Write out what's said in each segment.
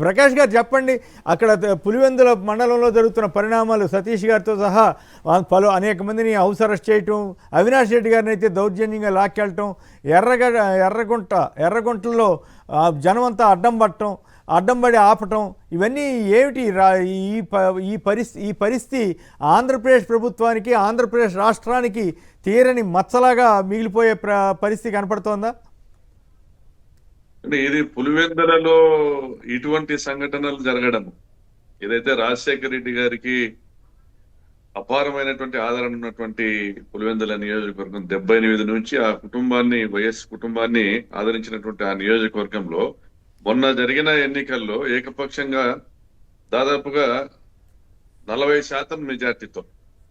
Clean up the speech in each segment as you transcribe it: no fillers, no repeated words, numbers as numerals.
ప్రకాష్ గారు చెప్పండి, అక్కడ పులివెందుల మండలంలో జరుగుతున్న పరిణామాలు సతీష్ గారితో సహా అనేక మందిని హౌస్ అరెస్ట్ చేయటం, అవినాష్ రెడ్డి గారిని అయితే దౌర్జన్యంగా లాక్కెళ్ళటం, ఎర్రగుంటల్లో జనమంతా అడ్డం పడి ఆపటం, ఇవన్నీ ఏమిటి? ఈ పరిస్థితి ఆంధ్రప్రదేశ్ ప్రభుత్వానికి, ఆంధ్రప్రదేశ్ రాష్ట్రానికి తీరని మచ్చలాగా మిగిలిపోయే పరిస్థితి కనపడుతోందా? అంటే ఇది పులివెందులలో ఇటువంటి సంఘటనలు జరగడం, ఏదైతే రాజశేఖర రెడ్డి గారికి అపారమైనటువంటి ఆదరణ ఉన్నటువంటి పులివెందుల నియోజకవర్గం 78 నుంచి ఆ కుటుంబాన్ని, వైఎస్ కుటుంబాన్ని ఆదరించినటువంటి ఆ నియోజకవర్గంలో మొన్న జరిగిన ఎన్నికల్లో ఏకపక్షంగా దాదాపుగా 40% మెజార్టీతో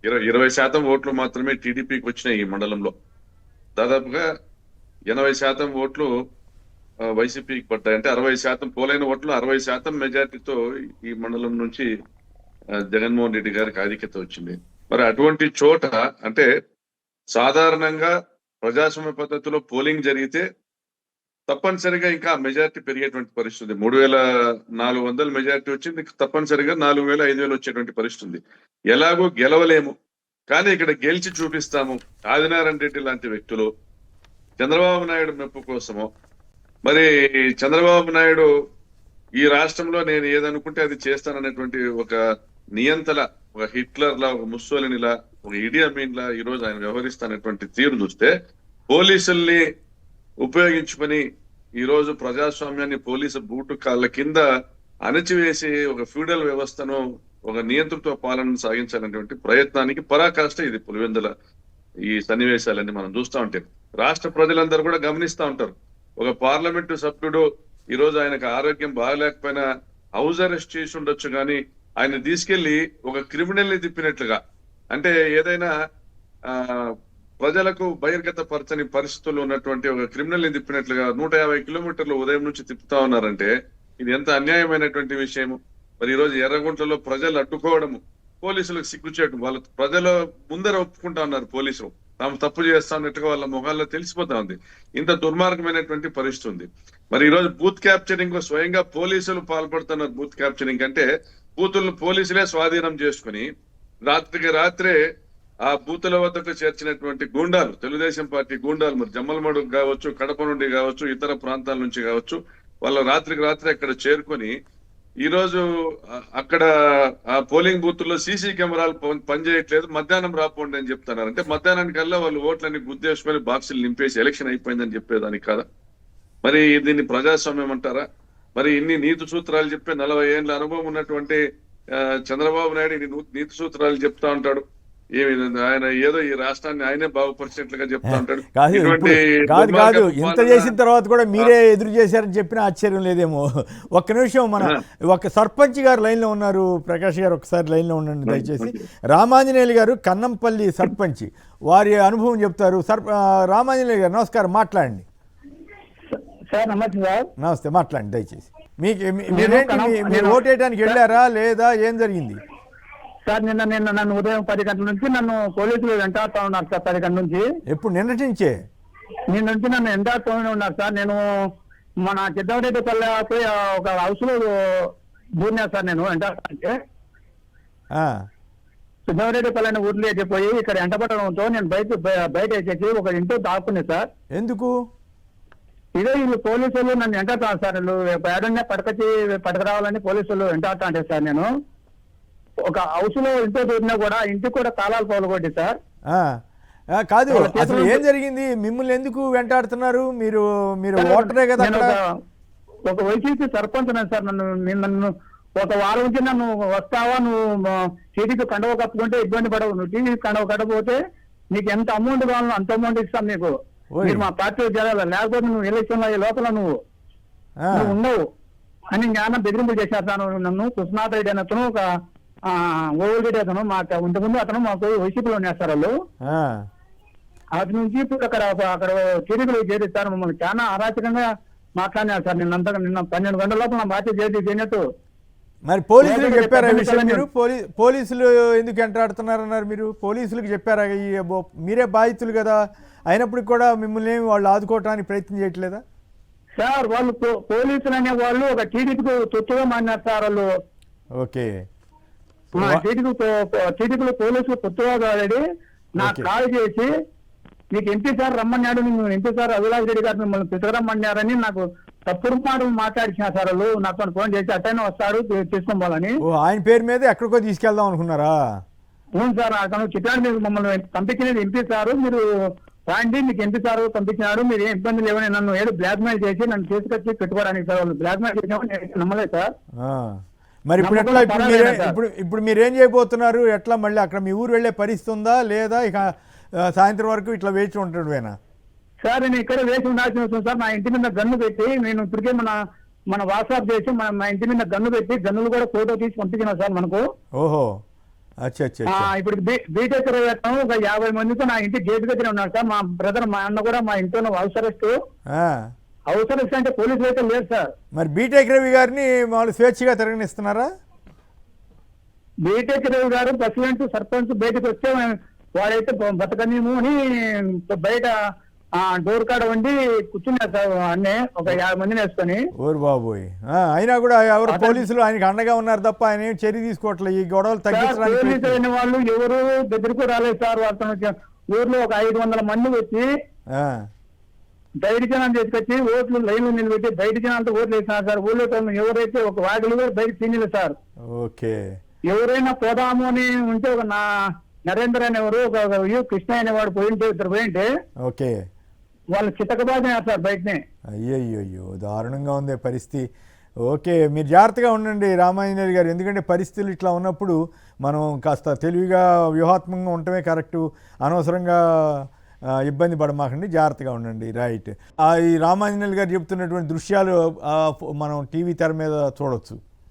20% ఓట్లు మాత్రమే టీడీపీకి వచ్చినాయి. ఈ మండలంలో దాదాపుగా 80% ఓట్లు వైసీపీకి పడ్డాయి. అంటే 60% పోలైన ఓట్లు 60% మెజార్టీతో ఈ మండలం నుంచి జగన్మోహన్ రెడ్డి గారికి ఆధిక్యత వచ్చింది. మరి అటువంటి చోట అంటే సాధారణంగా ప్రజాస్వామ్య పద్ధతిలో పోలింగ్ జరిగితే తప్పనిసరిగా ఇంకా మెజార్టీ పెరిగేటువంటి పరిస్థితి. 3400 మెజార్టీ వచ్చింది, తప్పనిసరిగా 4000, 5000 వచ్చేటువంటి పరిస్థితి. ఎలాగో గెలవలేము, కానీ ఇక్కడ గెలిచి చూపిస్తాము ఆదినారాయణ రెడ్డి లాంటి వ్యక్తులు, చంద్రబాబు నాయుడు మెప్పు కోసము. మరి చంద్రబాబు నాయుడు ఈ రాష్ట్రంలో నేను ఏదనుకుంటే అది చేస్తాననేటువంటి ఒక నియంతల, ఒక హిట్లర్ లా, ఒక ముస్సోలిని లా, ఒక ఇడి అమీన్ లా ఈ రోజు ఆయన వ్యవహరిస్తున్నటువంటి తీరు చూస్తే, పోలీసుల్ని ఉపయోగించుకొని ఈ రోజు ప్రజాస్వామ్యాన్ని పోలీసు బూటు కాళ్ళ కింద అణచివేసి ఒక ఫ్యూడల్ వ్యవస్థను, ఒక నియంతృత్వ పాలనను సాగించాలనేటువంటి ప్రయత్నానికి పరాకాష్ట ఇది పులివెందుల ఈ సన్నివేశాలన్నీ మనం చూస్తూ ఉంటే రాష్ట్ర ప్రజలందరూ కూడా గమనిస్తూ ఉంటారు. ఒక పార్లమెంటు సభ్యుడు ఈ రోజు ఆయనకు ఆరోగ్యం బాగలేకపోయినా హౌస్ అరెస్ట్ చేసి ఉండొచ్చు, కానీ ఆయన తీసుకెళ్లి ఒక క్రిమినల్ ని తిప్పినట్లుగా, అంటే ఏదైనా ప్రజలకు బహిర్గత పరచని పరిస్థితుల్లో ఉన్నటువంటి ఒక క్రిమినల్ ని తిప్పినట్లుగా 150 కిలోమీటర్లు ఉదయం నుంచి తిప్పుతా ఉన్నారంటే ఇది ఎంత అన్యాయమైనటువంటి విషయము. మరి ఈ రోజు ఎర్రగుంటలో ప్రజలు అడ్డుకోవడము పోలీసులకు సిగ్గుచేయడం, వాళ్ళ ప్రజల ముందర ఒప్పుకుంటా ఉన్నారు పోలీసులు తాము తప్పు చేస్తామన్నట్టుగా వాళ్ళ మొహాల్లో తెలిసిపోతా ఉంది. ఇంత దుర్మార్గమైనటువంటి పరిస్థితి ఉంది. మరి ఈ రోజు బూత్ క్యాప్చరింగ్ స్వయంగా పోలీసులు పాల్పడుతున్నారు. బూత్ క్యాప్చరింగ్ అంటే బూతులను పోలీసులే స్వాధీనం చేసుకుని రాత్రికి రాత్రే ఆ బూతుల వద్దకు చేర్చినటువంటి గూండాలు, తెలుగుదేశం పార్టీ గూండాలు, మరి జమ్మలమడు కావచ్చు, కడప నుండి కావచ్చు, ఇతర ప్రాంతాల నుంచి కావచ్చు, వాళ్ళ రాత్రికి రాత్రి అక్కడ చేరుకొని ఈ రోజు అక్కడ ఆ పోలింగ్ బూత్ లో సీసీ కెమెరాలు పనిచేయట్లేదు, మధ్యాహ్నం రాపోండి అని చెప్తున్నారు. అంటే మధ్యాహ్నానికల్లా వాళ్ళు ఓట్లన్నీ గుద్దేసుకొని బాక్సులు నింపేసి ఎలక్షన్ అయిపోయిందని చెప్పేదానికి కాదా? మరి దీన్ని ప్రజాస్వామ్యం అంటారా? మరి ఇన్ని నీతి సూత్రాలు చెప్పే 40 ఏళ్ల అనుభవం ఉన్నటువంటి చంద్రబాబు నాయుడు నీతి సూత్రాలు చెప్తా ఉంటాడు. ఆయన ఏదో ఈ రాష్ట్రాన్ని ఆయనే బాగుపరిచినట్లుగా చెప్తా ఉంటాడు. కాదు ఇంత చేసిన తర్వాత కూడా మీరే ఎదురు చేశారని చెప్పిన ఆశ్చర్యం లేదేమో. ఒక్క నిమిషం, ఒక సర్పంచ్ గారు లైన్ లో ఉన్నారు. ప్రకాష్ గారు ఒకసారి లైన్ లో ఉండండి దయచేసి. రామాంజనేయులు గారు కన్నంపల్లి సర్పంచ్, వారి అనుభవం చెప్తారు. రామాంజనేయులు గారు నమస్కారం, మాట్లాడండి. నమస్తే, మాట్లాడండి దయచేసి. మీరు ఓటు వేయడానికి వెళ్ళారా లేదా, ఏం జరిగింది సార్? నన్ను ఉదయం 10 గంటల నుంచి నన్ను పోలీసులు వెంటాడుతూ ఉన్నారు సార్. 10 గంటల నుంచి. ఎప్పుడు? నిన్నటి నుంచే? నిన్న నుంచి నన్ను వెంటాడుతూనే ఉన్నారు సార్. నేను మన చిద్దవరెడ్డి పల్లె ఒక హౌస్ లో దూరినా సార్. నేను వెంటాడుతుంటే చిద్దవరెడ్డి పల్లెని ఊర్లో పోయి ఇక్కడ ఎంటపడడంతో నేను బయట వచ్చేసి ఒక ఇంట్లో దాక్కున్నా సార్. ఎందుకు? ఇదే వీళ్ళు పోలీసులు నన్ను వెంటాడుతాను సార్. వీళ్ళు ఏడన్నా పడకరావాలని పోలీసులు వెంటాడుతా అంటే సార్, నేను ఒక హౌస్ లో ఇంట్లో దూరినా కూడా ఇంటికి కూడా తాళాలు పగలగొట్టి సార్. కాదు, అసలు ఏం జరిగింది? మిమ్మల్ని ఎందుకు వెంటాడుతున్నారు? మీరు ఓటరే కదా. ఒక వైసీపీ సర్పంచ్ సార్. నన్ను ఒక వారం నుంచి నన్ను వస్తావా, నువ్వు టీడీపీ కండవ కప్పుకుంటే ఇబ్బంది పడవు, నువ్వు టీడీపీ కండవ కట్టకపోతే నీకు ఎంత అమౌంట్ కావాలో అంత అమౌంట్ ఇస్తాం నీకు, మీరు మా పార్టీలో చేరాలి, లేకపోతే నువ్వు ఎలక్షన్ లో లోపల నువ్వు ఉండవు అని జ్ఞానం బెదిరింపులు చేశారు సార్. నన్ను కృష్ణాథ్ రెడ్డి అతను, ఒక ఓవల్రెడ్డి అతను, మా ఇంతకుముందు అతను మాకు వైసీపీలో ఉన్నారు వాళ్ళు. అటు నుంచి ఇప్పుడు అక్కడ టీడీపీలో చేరిస్తారు. మమ్మల్ని చాలా అరాచకంగా మాట్లాడినారు సార్. నిన్న 12 గంటల లోపల నా బాధ్యత చేరినట్టు. మరి పోలీసులకు చెప్పారా ఈ విషయం? మీరు పోలీసులు ఎందుకు వెంటాడుతున్నారన్నారు? మీరు పోలీసులకు చెప్పారా? మీరే బాధితులు కదా, అయినప్పటికి కూడా మిమ్మల్ని వాళ్ళు ఆదుకోవటానికి ప్రయత్నం చేయట్లేదా? సార్ వాళ్ళు పోలీసులు అనే వాళ్ళు ఒక టీడీపీకి తొత్తుగా మారినారు సార్ వాళ్ళు. ఓకే. టీడీపీలో పోలీసులు తొత్తుగా కాదు నాకు కాల్ చేసి నీకు ఎంపీ సార్ రమ్మన్నాడు, నేను ఎంపీ సార్ అవిలాష్ రెడ్డి గారు మిమ్మల్ని పితరమ్మన్నారని నాకు తప్పుడు మాటలు మాట్లాడిన సార్ వాళ్ళు. నాతో ఫోన్ చేసి అట్టైనా వస్తాడు తీసుకొని పోవాలని. ఆయన పేరు మీద ఎక్కడికో తీసుకెళ్దాం అనుకున్నారా? అవును సార్, అతను చెప్పాడు మీరు మమ్మల్ని పంపించినది ఎంపీ సారు, మీరు రాండి మీకు ఎంపీ సారు పంపించినాడు, మీరు ఏం ఇబ్బంది లేవని నన్ను ఏదో బ్లాక్ మెయిల్ చేసి నన్ను తీసుకొచ్చి పెట్టుకోవడానికి సార్ వాళ్ళు బ్లాక్ మెయిల్ చేసామని నేను నమ్మలేదు సార్. మరి ఇప్పుడు ఎట్లా, ఇప్పుడు మీరేం చేయబోతున్నారు? ఎట్లా మళ్ళీ అక్కడ మీ ఊరు వెళ్ళే పరిస్థితి ఉందా లేదా ఇక సాయంత్రం వరకు ఇట్లా వేచి ఉంటాడువేనా? సార్ నేను ఇక్కడ వేసి ఉండాల్సిన అవసరం సార్. నా ఇంటి మీద గన్ను పెట్టి నేను ఇప్పటికే మన వాట్సాప్ చేసి మా ఇంటి మీద గన్ను పెట్టి గన్నులు కూడా ఫోటో తీసి పంపించిన సార్ మనకు. ఓహో, అచ్చా. ఇప్పుడు బీటెక్ ఒక 50 మందితో నా ఇంటి గేట్ దగ్గర ఉన్నారు సార్. మా బ్రదర్ మా అన్న కూడా మా ఇంట్లో అవసరస్తూ అంటే పోలీసులు అయితే లేదు సార్. మరి బీటెక్ రవి గారిని వాళ్ళు స్వేచ్ఛగా తిరగనిస్తున్నారా? బీటెక్ రవి గారు ప్రెసిడెంట్ సర్పంచ్ బయటకు వస్తే వాడైతే బతకనేమో అని బయట డోర్ కాడ వండి కూర్చున్నారు సార్. అన్నే ఒక 50 మందిని వేసుకొని. ఓరు బాబోయ్, అయినా కూడా ఎవరు పోలీసులు ఆయనకి అండగా ఉన్నారు తప్ప ఆయన ఏం చర్య తీసుకోవట్లేదు ఈ గొడవలు తగ్గించడానికి. పోలీసులు అయిన వాళ్ళు ఎవరు దగ్గరకు రాలేదు సార్. వాళ్ళతో ఊర్లో ఒక 500 మంది వచ్చి బయట జనాలు తీసుకొచ్చి ఓట్లు లైన్లు నిలబెట్టి బయట జనాలతో ఓట్లు వేసినారు సార్. ఊళ్ళో ఎవరైతే ఒక వాటిలు కూడా బయట తినలేదు సార్. ఓకే. ఎవరైనా పోదాము అని ఉంటే ఒక నరేంద్ర అనేవారు, ఒక కృష్ణ అనేవాడు పోయింటే ఇద్దరు పోయింటే ఓకే వాళ్ళు చిత్తకబాదినారు సార్ బయటనే. అయ్యయ్యో, దారుణంగా ఉంది పరిస్థితి. ఓకే, మీరు జాగ్రత్తగా ఉండండి రామాంజనేయులు గారు, ఎందుకంటే పరిస్థితులు ఇట్లా ఉన్నప్పుడు మనం కాస్త తెలివిగా వ్యూహాత్మకంగా ఉండటమే కరెక్టు. అనవసరంగా ఇబ్బంది పడమాకండి, జాగ్రత్తగా ఉండండి. రైట్. ఈ రామాంజనేయులు గారు చెప్తున్నటువంటి దృశ్యాలు మనం టీవీ తెర మీద చూడొచ్చు.